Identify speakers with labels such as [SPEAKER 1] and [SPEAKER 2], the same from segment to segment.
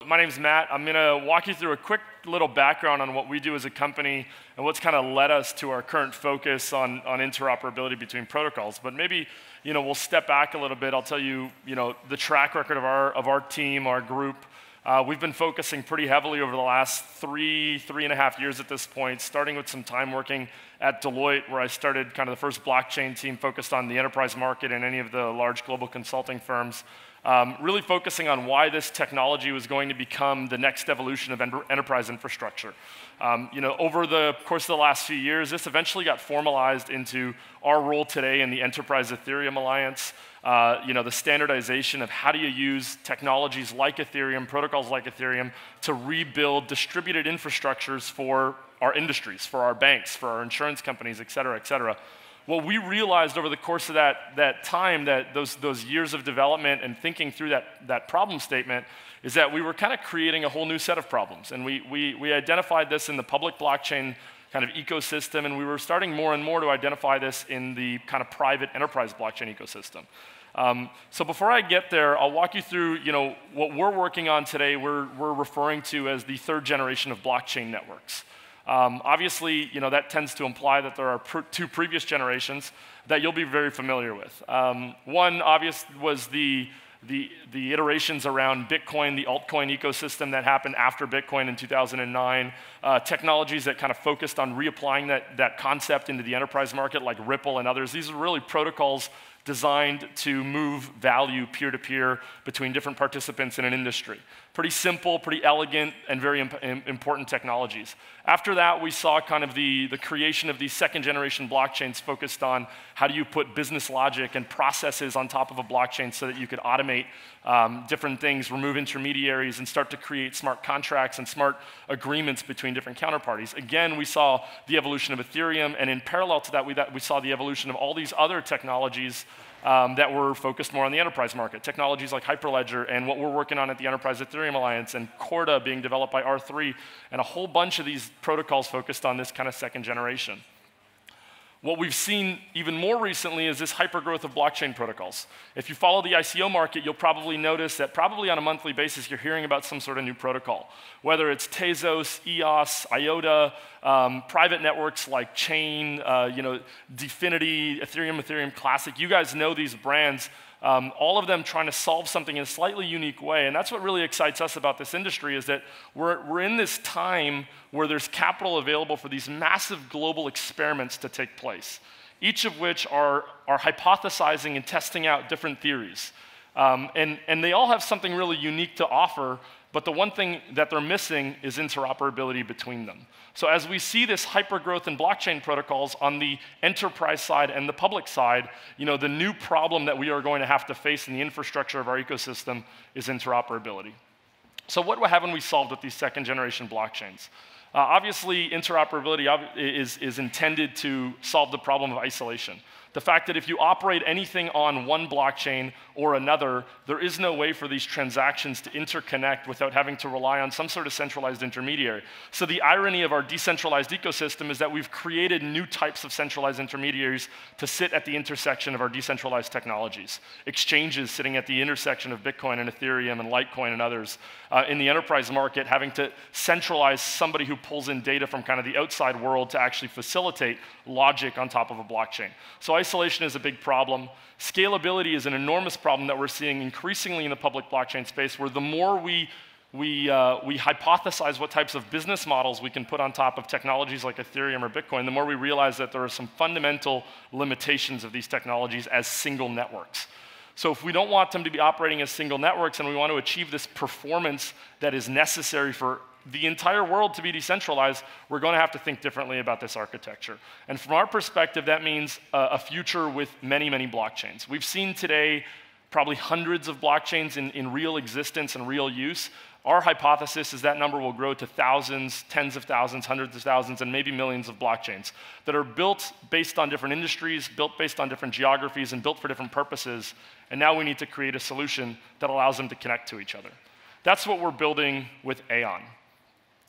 [SPEAKER 1] my name's Matt. I'm going to walk you through a quick little background on what we do as a company and what's kind of led us to our current focus on interoperability between protocols. But maybe we'll step back a little bit. I'll tell you, the track record of our team, our group. We've been focusing pretty heavily over the last three and a half years at this point, starting with some time working at Deloitte, where I started kind of the first blockchain team focused on the enterprise market and any of the large global consulting firms. Really focusing on why this technology was going to become the next evolution of enterprise infrastructure. Over the course of the last few years, this eventually got formalized into our role today in the Enterprise Ethereum Alliance. The standardization of how do you use technologies like Ethereum, protocols like Ethereum, to rebuild distributed infrastructures for our industries, for our banks, for our insurance companies, et cetera, et cetera. What we realized over the course of that time, that those years of development and thinking through that problem statement, is that we were kind of creating a whole new set of problems. And we identified this in the public blockchain kind of ecosystem, and we were starting more and more to identify this in the kind of private enterprise blockchain ecosystem. So before I get there, I'll walk you through what we're working on today. We're referring to as the third generation of blockchain networks. Obviously, that tends to imply that there are two previous generations that you'll be very familiar with. One obvious was the iterations around Bitcoin, the altcoin ecosystem that happened after Bitcoin in 2009, technologies that kind of focused on reapplying that concept into the enterprise market, like Ripple and others. These are really protocols designed to move value peer-to-peer between different participants in an industry. Pretty simple, pretty elegant, and very important technologies. After that, we saw kind of the creation of these second-generation blockchains focused on how do you put business logic and processes on top of a blockchain so that you could automate different things, remove intermediaries, and start to create smart contracts and smart agreements between different counterparties. Again, we saw the evolution of Ethereum, and in parallel to that, we saw the evolution of all these other technologies that were focused more on the enterprise market. Technologies like Hyperledger and what we're working on at the Enterprise Ethereum Alliance, and Corda being developed by R3, and a whole bunch of these protocols focused on this kind of second generation. What we've seen even more recently is this hypergrowth of blockchain protocols. If you follow the ICO market, you'll probably notice that probably on a monthly basis you're hearing about some sort of new protocol. Whether it's Tezos, EOS, IOTA, private networks like Chain, Dfinity, Ethereum Classic. You guys know these brands. All of them trying to solve something in a slightly unique way. And that's what really excites us about this industry, is that we're in this time where there's capital available for these massive global experiments to take place, each of which are hypothesizing and testing out different theories. And they all have something really unique to offer, but the one thing that they're missing is interoperability between them. So as we see this hypergrowth in blockchain protocols on the enterprise side and the public side, the new problem that we are going to have to face in the infrastructure of our ecosystem is interoperability. So what haven't we solved with these second generation blockchains? Obviously, interoperability is intended to solve the problem of isolation. The fact that if you operate anything on one blockchain or another, there is no way for these transactions to interconnect without having to rely on some sort of centralized intermediary. So the irony of our decentralized ecosystem is that we've created new types of centralized intermediaries to sit at the intersection of our decentralized technologies. Exchanges sitting at the intersection of Bitcoin and Ethereum and Litecoin and others. In the enterprise market, having to centralize somebody who pulls in data from kind of the outside world to actually facilitate logic on top of a blockchain. So isolation is a big problem. Scalability is an enormous problem that we're seeing increasingly in the public blockchain space, where the more we hypothesize what types of business models we can put on top of technologies like Ethereum or Bitcoin, the more we realize that there are some fundamental limitations of these technologies as single networks. So if we don't want them to be operating as single networks and we want to achieve this performance that is necessary for the entire world to be decentralized, we're going to have to think differently about this architecture. And from our perspective, that means a future with many, many blockchains. We've seen today probably hundreds of blockchains in real existence and real use. Our hypothesis is that number will grow to thousands, tens of thousands, hundreds of thousands, and maybe millions of blockchains that are built based on different industries, built based on different geographies, and built for different purposes. And now we need to create a solution that allows them to connect to each other. That's what we're building with Aion.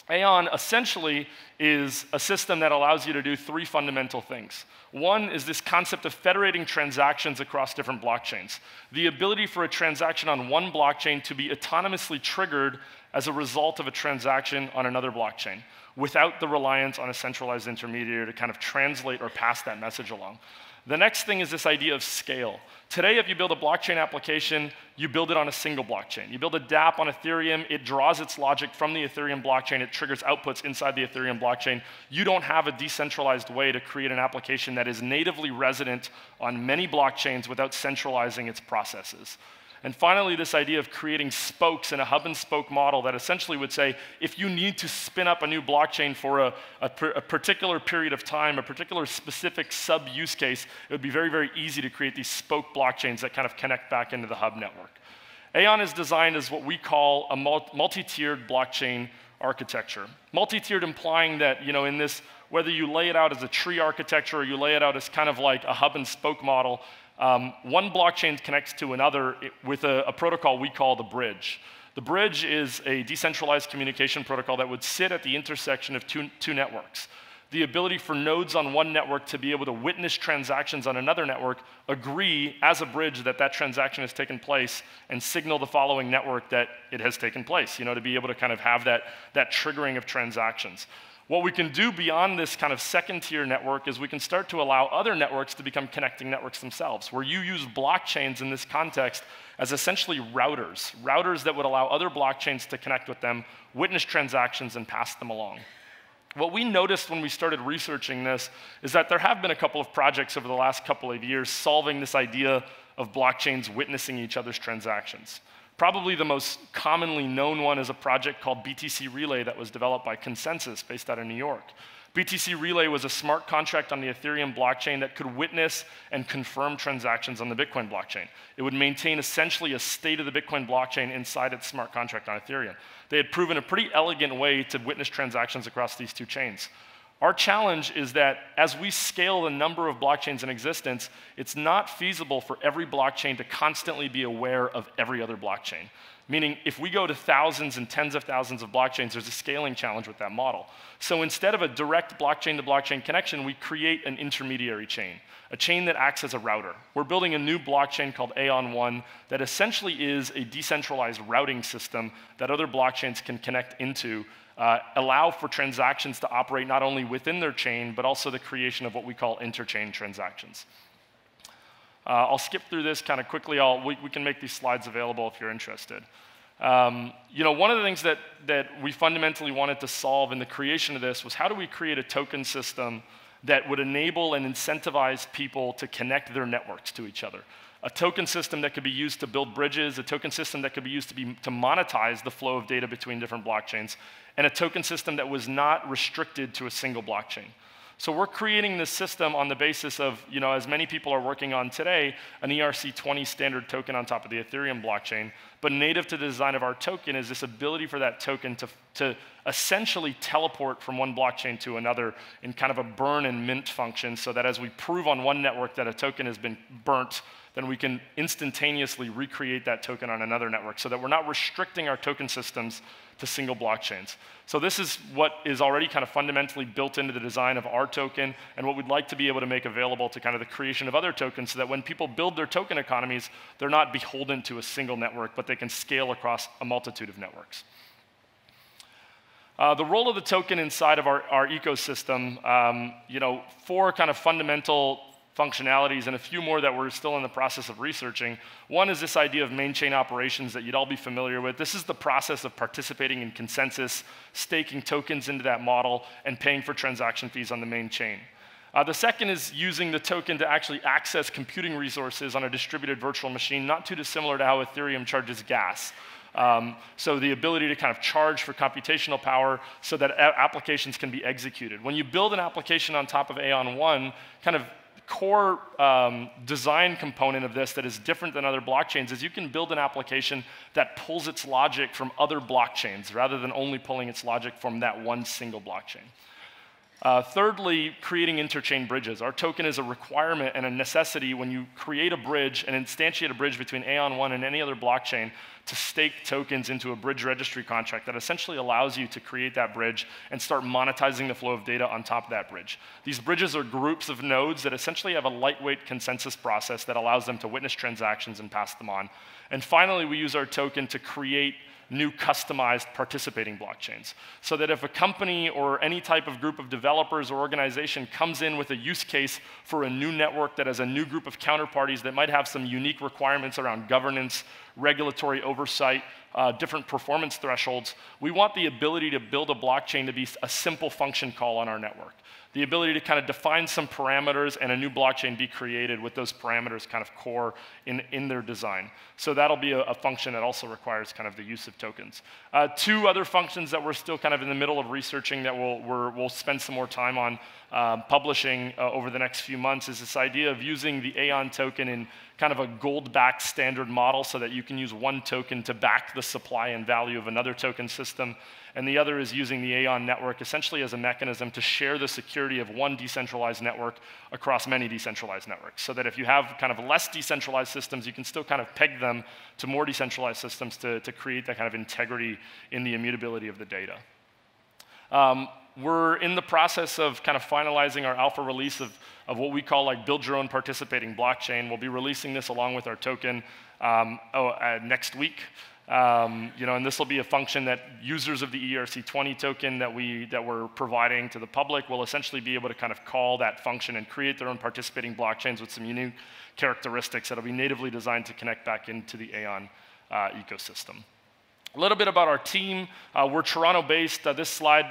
[SPEAKER 1] Aion essentially is a system that allows you to do three fundamental things. One is this concept of federating transactions across different blockchains. The ability for a transaction on one blockchain to be autonomously triggered as a result of a transaction on another blockchain, without the reliance on a centralized intermediary to kind of translate or pass that message along. The next thing is this idea of scale. Today, if you build a blockchain application, you build it on a single blockchain. You build a dApp on Ethereum, it draws its logic from the Ethereum blockchain, it triggers outputs inside the Ethereum blockchain. You don't have a decentralized way to create an application that is natively resident on many blockchains without centralizing its processes. And finally, this idea of creating spokes in a hub and spoke model that essentially would say, if you need to spin up a new blockchain for a particular period of time, a particular specific sub-use case, it would be very, very easy to create these spoke blockchains that kind of connect back into the hub network. Aion is designed as what we call a multi-tiered blockchain architecture. Multi-tiered implying that, in this, whether you lay it out as a tree architecture or you lay it out as kind of like a hub and spoke model, one blockchain connects to another with a protocol we call the bridge. The bridge is a decentralized communication protocol that would sit at the intersection of two networks. The ability for nodes on one network to be able to witness transactions on another network, agree as a bridge that that transaction has taken place, and signal the following network that it has taken place, to be able to kind of have that triggering of transactions. What we can do beyond this kind of second-tier network is we can start to allow other networks to become connecting networks themselves, where you use blockchains in this context as essentially routers that would allow other blockchains to connect with them, witness transactions, and pass them along. What we noticed when we started researching this is that there have been a couple of projects over the last couple of years solving this idea of blockchains witnessing each other's transactions. Probably the most commonly known one is a project called BTC Relay that was developed by Consensus based out of New York. BTC Relay was a smart contract on the Ethereum blockchain that could witness and confirm transactions on the Bitcoin blockchain. It would maintain essentially a state of the Bitcoin blockchain inside its smart contract on Ethereum. They had proven a pretty elegant way to witness transactions across these two chains. Our challenge is that as we scale the number of blockchains in existence, it's not feasible for every blockchain to constantly be aware of every other blockchain. Meaning, if we go to thousands and tens of thousands of blockchains, there's a scaling challenge with that model. So instead of a direct blockchain-to-blockchain connection, we create an intermediary chain, a chain that acts as a router. We're building a new blockchain called Aion 1 that essentially is a decentralized routing system that other blockchains can connect into, allow for transactions to operate not only within their chain, but also the creation of what we call interchain transactions. I'll skip through this kind of quickly. We can make these slides available if you're interested. One of the things that we fundamentally wanted to solve in the creation of this was how do we create a token system that would enable and incentivize people to connect their networks to each other. A token system that could be used to build bridges, a token system that could be used to monetize the flow of data between different blockchains, and a token system that was not restricted to a single blockchain. So we're creating this system on the basis of, as many people are working on today, an ERC20 standard token on top of the Ethereum blockchain. But native to the design of our token is this ability for that token to essentially teleport from one blockchain to another in kind of a burn and mint function, so that as we prove on one network that a token has been burnt, then we can instantaneously recreate that token on another network, so that we're not restricting our token systems to single blockchains. So this is what is already kind of fundamentally built into the design of our token, and what we'd like to be able to make available to kind of the creation of other tokens, so that when people build their token economies, they're not beholden to a single network, but they can scale across a multitude of networks. The role of the token inside of our ecosystem, four kind of fundamental functionalities and a few more that we're still in the process of researching. One is this idea of main chain operations that you'd all be familiar with. This is the process of participating in consensus, staking tokens into that model, and paying for transaction fees on the main chain. The second is using the token to actually access computing resources on a distributed virtual machine, not too dissimilar to how Ethereum charges gas. So the ability to kind of charge for computational power so that applications can be executed. When you build an application on top of Aion 1, kind of core design component of this that is different than other blockchains is you can build an application that pulls its logic from other blockchains rather than only pulling its logic from that one single blockchain. Thirdly, creating interchain bridges. Our token is a requirement and a necessity when you create a bridge and instantiate a bridge between Aion 1 and any other blockchain to stake tokens into a bridge registry contract that essentially allows you to create that bridge and start monetizing the flow of data on top of that bridge. These bridges are groups of nodes that essentially have a lightweight consensus process that allows them to witness transactions and pass them on. And finally, we use our token to create new customized participating blockchains. So that if a company or any type of group of developers or organization comes in with a use case for a new network that has a new group of counterparties that might have some unique requirements around governance, regulatory oversight, different performance thresholds, we want the ability to build a blockchain to be a simple function call on our network. The ability to kind of define some parameters and a new blockchain be created with those parameters kind of core in their design. So that'll be a function that also requires kind of the use of tokens. Two other functions that we're still kind of in the middle of researching that we'll spend some more time on publishing over the next few months is this idea of using the Aion token in kind of a gold-backed standard model so that you can use one token to back the supply and value of another token system. And the other is using the Aion network essentially as a mechanism to share the security of one decentralized network across many decentralized networks. So that if you have kind of less decentralized systems, you can still kind of peg them to more decentralized systems to create that kind of integrity in the immutability of the data. We're in the process of kind of finalizing our alpha release of what we call like build your own participating blockchain. We'll be releasing this along with our token next week. And this will be a function that users of the ERC20 token that we're providing to the public will essentially be able to kind of call that function and create their own participating blockchains with some unique characteristics that'll be natively designed to connect back into the Aion ecosystem. A little bit about our team. We're Toronto-based. This slide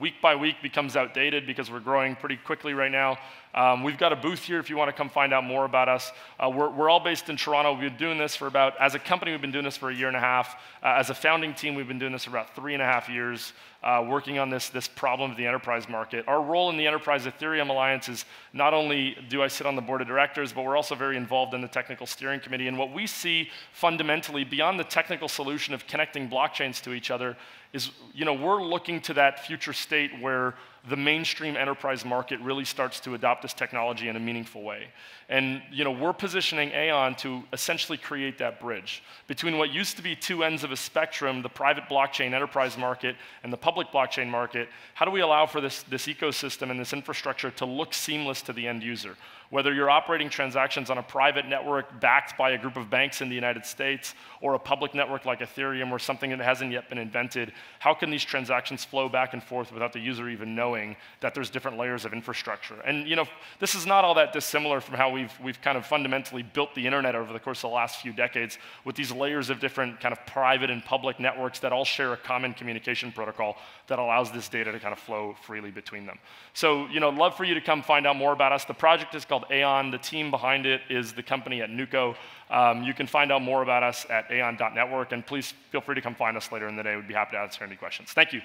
[SPEAKER 1] week by week becomes outdated because we're growing pretty quickly right now. We've got a booth here if you want to come find out more about us. We're all based in Toronto. We've been doing this for as a company, we've been doing this for 1.5 years. As a founding team, we've been doing this for about 3.5 years, working on this problem of the enterprise market. Our role in the Enterprise Ethereum Alliance is not only do I sit on the board of directors, but we're also very involved in the technical steering committee. And what we see fundamentally beyond the technical solution of connecting blockchains to each other is, we're looking to that future state where the mainstream enterprise market really starts to adopt this technology in a meaningful way. And we're positioning Aion to essentially create that bridge between what used to be two ends of a spectrum, the private blockchain enterprise market and the public blockchain market. How do we allow for this ecosystem and this infrastructure to look seamless to the end user? Whether you're operating transactions on a private network backed by a group of banks in the United States or a public network like Ethereum or something that hasn't yet been invented, how can these transactions flow back and forth without the user even knowing that there's different layers of infrastructure? And this is not all that dissimilar from how we've kind of fundamentally built the internet over the course of the last few decades with these layers of different kind of private and public networks that all share a common communication protocol that allows this data to kind of flow freely between them. So, love for you to come find out more about us. The project is called Aion. The team behind it is the company at Nuco. You can find out more about us at aion.network, and please feel free to come find us later in the day. We'd be happy to answer any questions. Thank you.